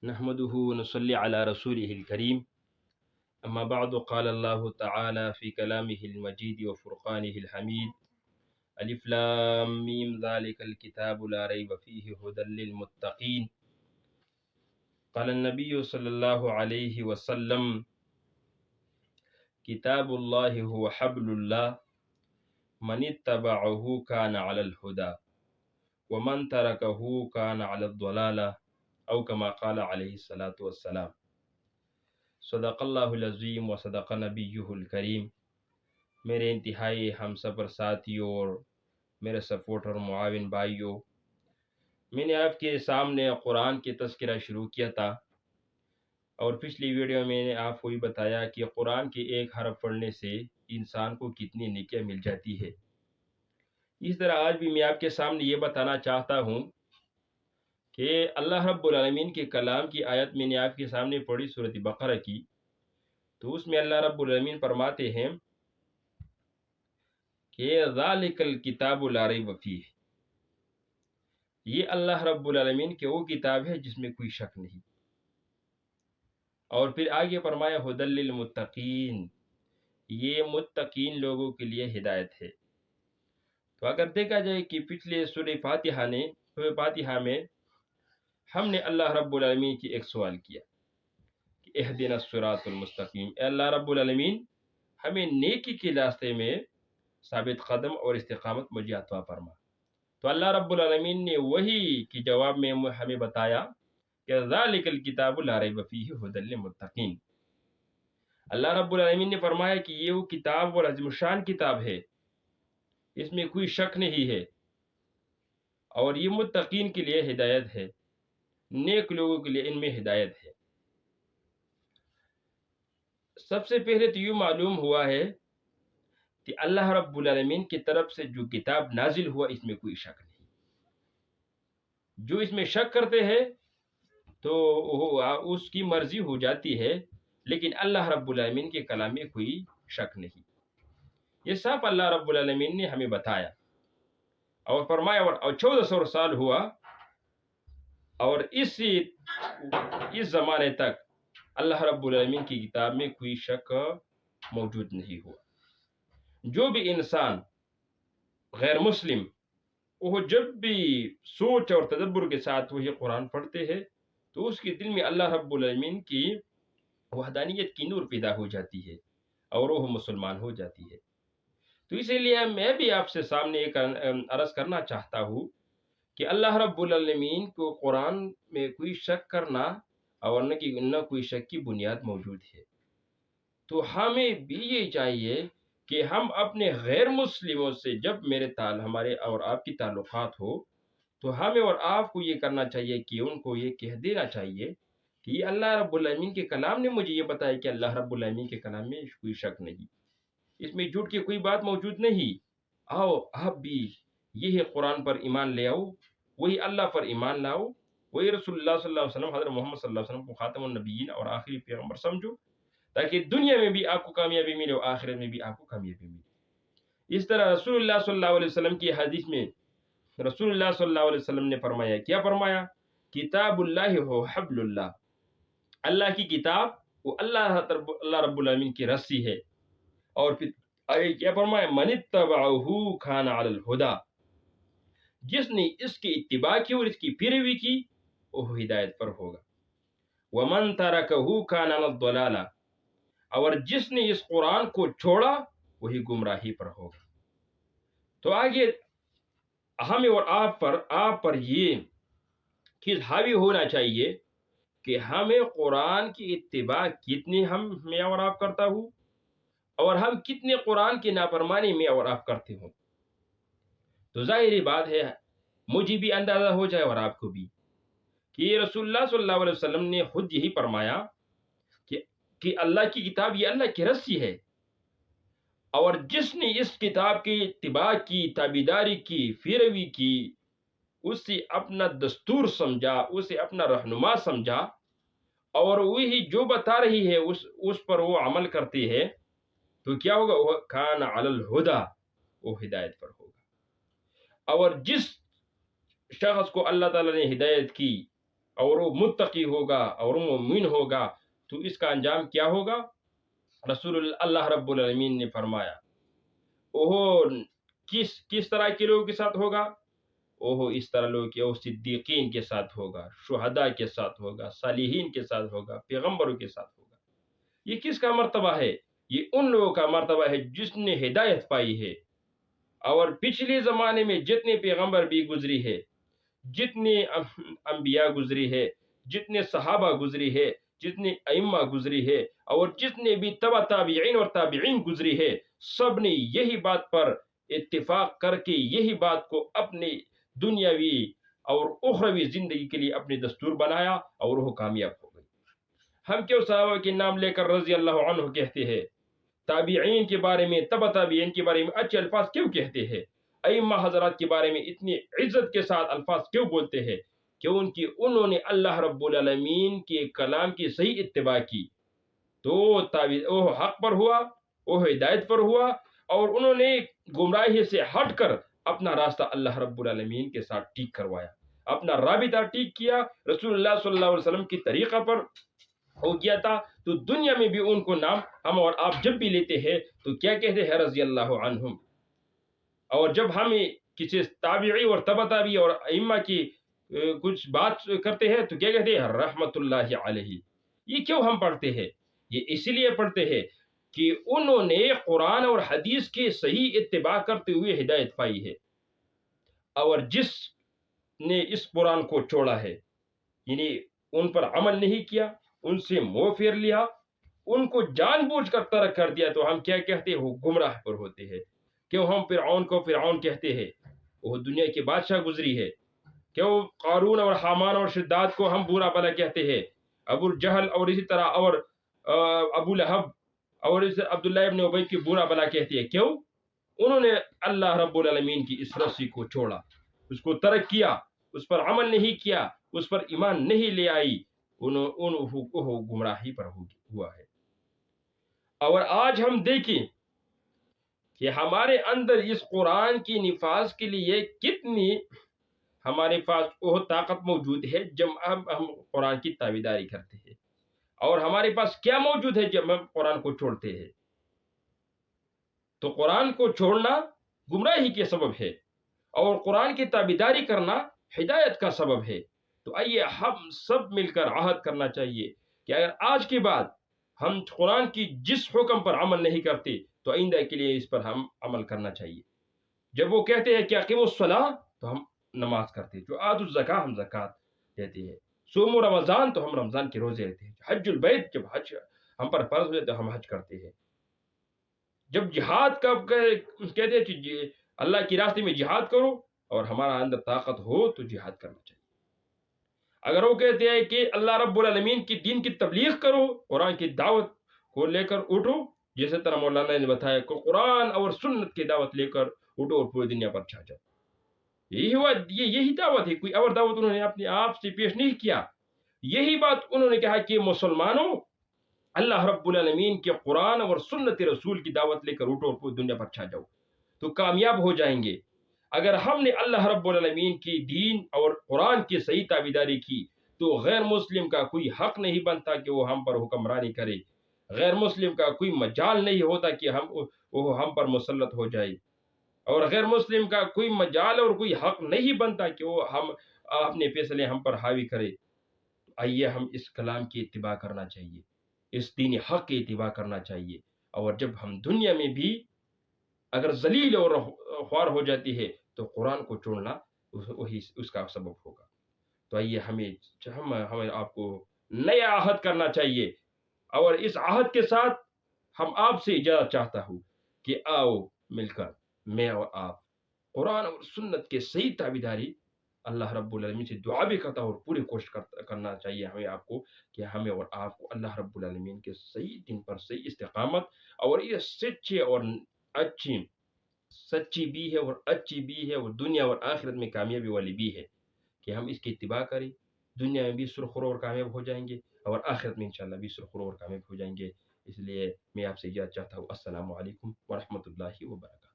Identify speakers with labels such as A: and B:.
A: نحمده ونصلي على رسوله الكريم أما بعد قال الله تعالى في كلامه المجيد وفرقانه الحميد ألف لام ميم ذلك الكتاب لا ريب فيه هدى للمتقين قال النبي صلى الله عليه وسلم كتاب الله هو حبل الله من اتبعه كان على الهدى ومن تركه كان على الضلالة أو كما قال عليه الصلاة والسلام صدق اللہ العظیم و صدق نبیہ الکریم۔ میرے انتہائی ہم سفر ساتھیوں اور میرے سپورٹر معاون بھائیوں، میں نے آپ کے سامنے قرآن کی تذکرہ شروع کیا تھا اور پچھلی ویڈیو میں نے آپ کو یہ بتایا کہ قرآن کے ایک حرف پڑھنے سے انسان کو کتنی نیکیاں مل جاتی ہے۔ اس طرح آج بھی میں آپ کے سامنے یہ بتانا چاہتا ہوں کہ اللہ رب العالمین کے کلام کی آیت میں نے آپ کے سامنے پڑھی سورۃ بقرہ کی، تو اس میں اللہ رب العالمین فرماتے ہیں کہ ذالک الکتاب لا ریب فیہ، یہ اللہ رب العالمین کی وہ کتاب ہے جس میں کوئی شک نہیں، اور پھر آگے فرمایا ھدی للمتقین، یہ متقین لوگوں کے لیے ہدایت ہے۔ تو اگر دیکھا جائے کہ پچھلے سورہ فاتحہ میں ہم نے اللہ رب العالمین کی ایک سوال کیا کہ اہدنا الصراط المستقیم، اے اللہ رب العالمین ہمیں نیکی کے راستے میں ثابت قدم اور استقامت مجھے عطا فرما۔ تو اللہ رب العالمین نے وہی کے جواب میں ہمیں بتایا کہ ذالک الکتاب لا ریب فیہ ھدی للمتقین۔ اللہ رب العالمین نے فرمایا کہ یہ وہ کتاب اور عظیم الشان کتاب ہے، اس میں کوئی شک نہیں ہے، اور یہ متقین کے لیے ہدایت ہے، نیک لوگوں کے لیے ان میں ہدایت ہے۔ سب سے پہلے تو یہ معلوم ہوا ہے کہ اللہ رب العالمین کی طرف سے جو کتاب نازل ہوا اس میں کوئی شک نہیں۔ جو اس میں شک کرتے ہیں تو اس کی مرضی ہو جاتی ہے، لیکن اللہ رب العالمین کے کلام میں کوئی شک نہیں۔ یہ صاف اللہ رب العالمین نے ہمیں بتایا اور فرمایا، اور 1400 سال ہوا اور اس زمانے تک اللہ رب العالمین کی کتاب میں کوئی شک موجود نہیں ہوا۔ جو بھی انسان غیر مسلم وہ جب بھی سوچ اور تدبر کے ساتھ وہی قرآن پڑھتے ہیں تو اس کے دل میں اللہ رب العالمین کی وحدانیت کی نور پیدا ہو جاتی ہے اور وہ مسلمان ہو جاتی ہے۔ تو اسی لیے میں بھی آپ سے سامنے ایک عرض کرنا چاہتا ہوں کہ اللہ رب العالمین کو قرآن میں کوئی شک کرنا اور نہ کوئی شک کی بنیاد موجود ہے۔ تو ہمیں بھی یہ چاہیے کہ ہم اپنے غیر مسلموں سے جب ہمارے اور آپ کی تعلقات ہو تو ہمیں اور آپ کو یہ کرنا چاہیے کہ ان کو یہ کہہ دینا چاہیے کہ یہ اللہ رب العالمین کے کلام نے مجھے یہ بتایا کہ اللہ رب العالمین کے کلام میں کوئی شک نہیں، اس میں جھوٹ کی کوئی بات موجود نہیں۔ آؤ آپ بھی یہی قرآن پر ایمان لے آؤ، وہی اللہ پر ایمان لاؤ، وہی رسول اللہ صلی اللہ علیہ وسلم، حضرت محمد صلی اللہ علیہ وسلم کو خاتم النبیین اور آخری پیغمبر سمجھو، تاکہ دنیا میں بھی آپ کو کامیابی ملے اور آخرت میں بھی آپ کو کامیابی ملے۔ اس طرح رسول اللہ صلی اللہ علیہ وسلم کی حدیث میں رسول اللہ صلی اللہ علیہ وسلم نے فرمایا، کیا فرمایا؟ کتاب اللہ ہو حبل اللہ، اللہ کی کتاب وہ اللہ رب العالمین کی رسی ہے، اور پھر آگے کیا فرمایا؟ من اتبعہ کان علی الہدی، جس نے اس کی اتباع کی اور اس کی پیروی کی وہ ہدایت پر ہوگا۔ ومن ترکہ کان علی الضلالہ، اور جس نے اس قرآن کو چھوڑا وہی گمراہی پر ہوگا۔ تو آگے ہمیں اور آپ پر یہ چیز حاوی ہونا چاہیے کہ ہمیں قرآن کی اتباع کتنی میں اور آپ کرتا ہوں اور ہم کتنے قرآن کی نافرمانی میں اور آپ کرتے ہوں۔ تو ظاہری بات ہے مجھے بھی اندازہ ہو جائے اور آپ کو بھی کہ رسول اللہ صلی اللہ علیہ وسلم نے خود یہی فرمایا کہ اللہ کی کتاب یہ اللہ کی رسی ہے، اور جس نے اس کتاب کی اتباع کی، تابعداری کی، پیروی کی، اسے اپنا دستور سمجھا، اسے اپنا رہنما سمجھا، اور وہی جو بتا رہی ہے اس پر وہ عمل کرتی ہے، تو کیا ہوگا؟ وہ کان علی الہدی، وہ ہدایت پر ہوگا۔ اور جس شخص کو اللہ تعالیٰ نے ہدایت کی اور وہ متقی ہوگا اور مومن ہوگا تو اس کا انجام کیا ہوگا؟ رسول اللہ رب العالمین نے فرمایا وہ کس طرح کے لوگوں کے ساتھ ہوگا؟ وہ اس طرح لوگ کہ وہ صدیقین کے ساتھ ہوگا، شہداء کے ساتھ ہوگا، صالحین کے ساتھ ہوگا، پیغمبروں کے ساتھ ہوگا۔ یہ کس کا مرتبہ ہے؟ یہ ان لوگوں کا مرتبہ ہے جس نے ہدایت پائی ہے، اور پچھلے زمانے میں جتنے پیغمبر بھی گزری ہے، جتنے انبیاء گزری ہے، جتنے صحابہ گزری ہے، جتنے ائمہ گزری ہے، اور جتنے بھی تبع تابعین اور تابعین گزری ہے، سب نے یہی بات پر اتفاق کر کے یہی بات کو اپنی دنیاوی اور اخروی زندگی کے لیے اپنے دستور بنایا اور وہ کامیاب ہو گئی۔ ہم کیوں صحابہ کے نام لے کر رضی اللہ عنہ کہتے ہیں؟ تابعین کے بارے میں، تبع تابعین کے بارے میں اچھے الفاظ کیوں کہتے ہیں؟ ائمہ حضرات کے بارے میں اتنی عزت کے ساتھ الفاظ کیوں بولتے ہیں؟ کیونکہ انہوں نے اللہ رب العالمین کے کلام کی صحیح اتباع کی، تو وہ حق پر ہوا، وہ ہدایت پر ہوا، اور انہوں نے گمراہی سے ہٹ کر اپنا راستہ اللہ رب العالمین کے ساتھ ٹھیک کروایا، اپنا رابطہ ٹھیک کیا، رسول اللہ صلی اللہ علیہ وسلم کی طریقہ پر ہو گیا تھا۔ تو دنیا میں بھی ان کو نام ہم اور آپ جب بھی لیتے ہیں تو کیا کہتے ہیں؟ رضی اللہ عنہم۔ اور جب ہم کسی تابعی اور تبع تابعی اور ائمہ کی کچھ بات کرتے ہیں تو کیا کہتے ہیں؟ رحمت اللہ علیہ۔ یہ کیوں ہم پڑھتے ہیں؟ یہ اس لیے پڑھتے ہیں کہ انہوں نے قرآن اور حدیث کی صحیح اتباع کرتے ہوئے ہدایت پائی ہے، اور جس نے اس قرآن کو چھوڑا ہے، یعنی ان پر عمل نہیں کیا، ان سے منہ پھیر لیا، ان کو جان بوجھ کر ترک کر دیا، تو ہم کیا کہتے ہیں؟ وہ گمراہ پر ہوتے ہیں۔ کیوں ہم فرعون کو فرعون کہتے ہیں؟ وہ دنیا کے بادشاہ گزری ہے۔ کیوں قارون اور حامان اور شداد کو ہم برا بلا کہتے ہیں؟ ابو جہل اور اسی طرح اور ابو لہب اور عبداللہ ابن ابی کی برا بلا کہتے ہیں؟ کیوں؟ انہوں نے اللہ رب العالمین کی اس رسی کو چھوڑا، اس کو ترک کیا، اس پر عمل نہیں کیا، اس پر ایمان نہیں لے آئی، وہ گمراہی پر ہوا ہے۔ اور آج ہم دیکھیں کہ ہمارے اندر اس قرآن کی نفاذ کے لیے کتنی ہمارے پاس وہ طاقت موجود ہے جب ہم قرآن کی تابعداری کرتے ہیں، اور ہمارے پاس کیا موجود ہے جب ہم قرآن کو چھوڑتے ہیں۔ تو قرآن کو چھوڑنا گمراہی کے سبب ہے، اور قرآن کی تابعداری کرنا ہدایت کا سبب ہے۔ تو آئیے ہم سب مل کر عہد کرنا چاہیے کہ اگر آج کے بعد ہم قرآن کی جس حکم پر عمل نہیں کرتے تو آئندہ کے لیے اس پر ہم عمل کرنا چاہیے۔ جب وہ کہتے ہیں کہ اقیموا الصلاۃ تو ہم نماز کرتے ہیں، جو آتوا الزکاۃ ہم زکوٰۃ دیتے ہیں، صوموا رمضان تو ہم رمضان کے روزے رہتے ہیں، حج البیت جب حج ہم پر فرض ہوئے تو ہم حج کرتے ہیں، جب جہاد کا کہتے ہیں کہ اللہ کی راستے میں جہاد کرو اور ہمارا اندر طاقت ہو تو جہاد کرنا چاہیے۔ اگر وہ کہتے ہیں کہ اللہ رب العالمین کی دین کی تبلیغ کرو، قرآن کی دعوت کو لے کر اٹھو، جیسے طرح مولانا نے بتایا کہ قرآن اور سنت کی دعوت لے کر اٹھو اور پوری دنیا پر چھا جاؤ، یہی دعوت ہے، کوئی اور دعوت انہوں نے اپنے آپ سے پیش نہیں کیا۔ یہی بات انہوں نے کہا کہ مسلمانوں، اللہ رب العالمین کے قرآن اور سنت رسول کی دعوت لے کر اٹھو اور پوری دنیا پر چھا جاؤ تو کامیاب ہو جائیں گے۔ اگر ہم نے اللہ رب العالمین کی دین اور قرآن کی صحیح تابعداری کی تو غیر مسلم کا کوئی حق نہیں بنتا کہ وہ ہم پر حکمرانی کرے، غیر مسلم کا کوئی مجال نہیں ہوتا کہ وہ ہم پر مسلط ہو جائے، اور غیر مسلم کا کوئی مجال اور کوئی حق نہیں بنتا کہ وہ ہم اپنے فیصلے ہم پر حاوی کرے۔ آئیے ہم اس کلام کی اتباع کرنا چاہیے، اس دین حق کی اتباع کرنا چاہیے، اور جب ہم دنیا میں بھی اگر ذلیل اور خوار ہو جاتی ہے تو قرآن کو چھوڑنا وہی اس کا سبب ہوگا۔ تو آئیے ہمیں آپ کو نیا عہد کرنا چاہیے، اور اس عہد کے ساتھ ہم آپ سے اجازت چاہتا ہوں کہ آؤ مل کر میں اور آپ قرآن اور سنت کے صحیح تابعداری اللہ رب العالمین سے دعا بھی کرتا ہوں، اور پوری کوشش کرنا چاہیے ہمیں آپ کو کہ ہمیں اور آپ کو اللہ رب العالمین کے صحیح دین پر صحیح استقامت، اور یہ سچے اور سچی بھی ہے اور اچھی بھی ہے، اور دنیا اور آخرت میں کامیابی والی بھی ہے کہ ہم اس کی اتباع کریں، دنیا میں بھی سرخرو اور کامیاب ہو جائیں گے، اور آخرت میں انشاءاللہ بھی سرخرو اور کامیاب ہو جائیں گے۔ اس لیے میں آپ سے اجازت چاہتا ہوں۔ السلام علیکم ورحمۃ اللہ وبرکاتہ۔